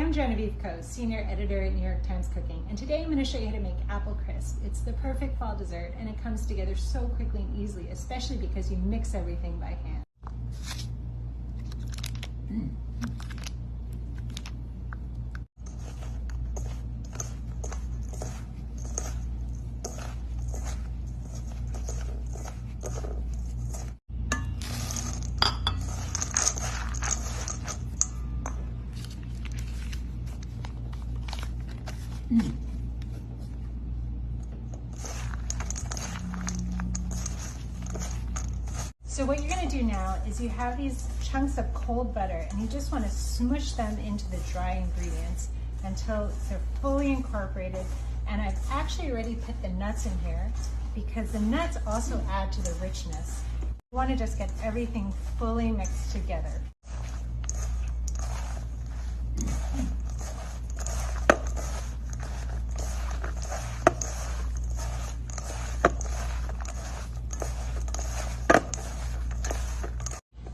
I'm Genevieve Coe, Senior Editor at New York Times Cooking, and today I'm going to show you how to make apple crisp. It's the perfect fall dessert, and it comes together so quickly and easily, especially because you mix everything by hand. So what you're going to do now is you have these chunks of cold butter and you just want to smush them into the dry ingredients until they're fully incorporated. And I've actually already put the nuts in here because the nuts also add to the richness. You want to just get everything fully mixed together.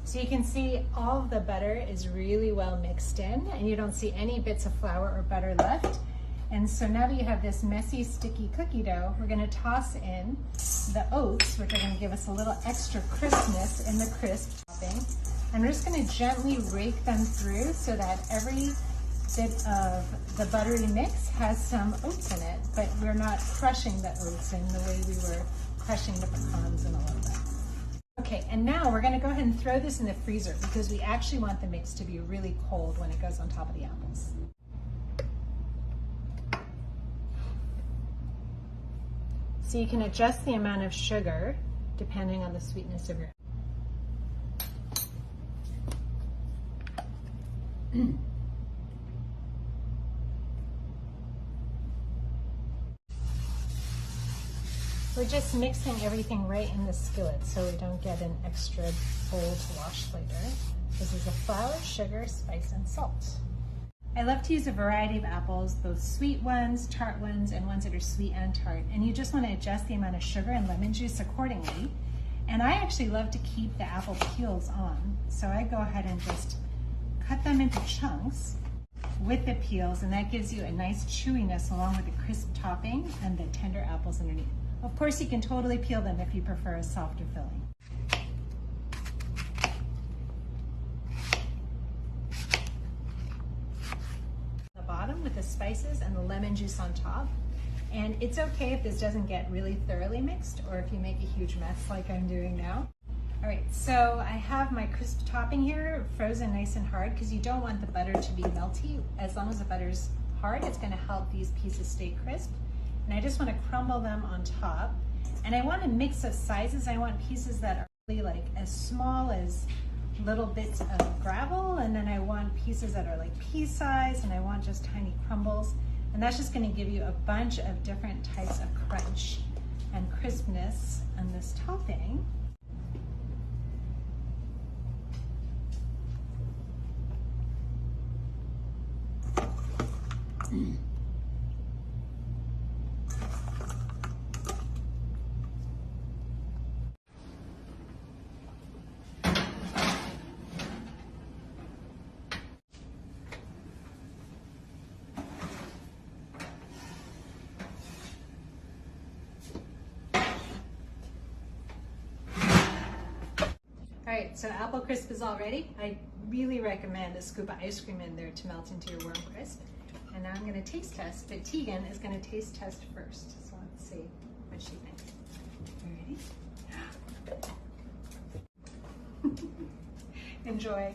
So you can see all of the butter is really well mixed in and you don't see any bits of flour or butter left. And so now that you have this messy, sticky cookie dough, we're gonna toss in the oats, which are gonna give us a little extra crispness in the crisp topping. And we're just gonna gently rake them through so that every bit of the buttery mix has some oats in it, but we're not crushing the oats in the way we were crushing the pecans in a little bit. Okay, and now we're gonna go ahead and throw this in the freezer because we actually want the mix to be really cold when it goes on top of the apples. So you can adjust the amount of sugar depending on the sweetness of your We're just mixing everything right in the skillet so we don't get an extra bowl to wash later. This is the flour, sugar, spice, and salt. I love to use a variety of apples, both sweet ones, tart ones, and ones that are sweet and tart. And you just want to adjust the amount of sugar and lemon juice accordingly. And I actually love to keep the apple peels on. So I go ahead and just cut them into chunks with the peels, and that gives you a nice chewiness along with the crisp topping and the tender apples underneath. Of course, you can totally peel them if you prefer a softer filling. The bottom with the spices and the lemon juice on top. And it's okay if this doesn't get really thoroughly mixed or if you make a huge mess like I'm doing now. All right, so I have my crisp topping here frozen nice and hard because you don't want the butter to be melty. As long as the butter's hard, it's gonna help these pieces stay crisp. And I just want to crumble them on top. And I want a mix of sizes. I want pieces that are really like as small as little bits of gravel, and then I want pieces that are like pea size, and I want just tiny crumbles. And that's just going to give you a bunch of different types of crunch and crispness on this topping. All right, so apple crisp is all ready. I really recommend a scoop of ice cream in there to melt into your warm crisp. And now I'm gonna taste test, but Tegan is gonna taste test first. So let's see what she thinks. You ready? Enjoy.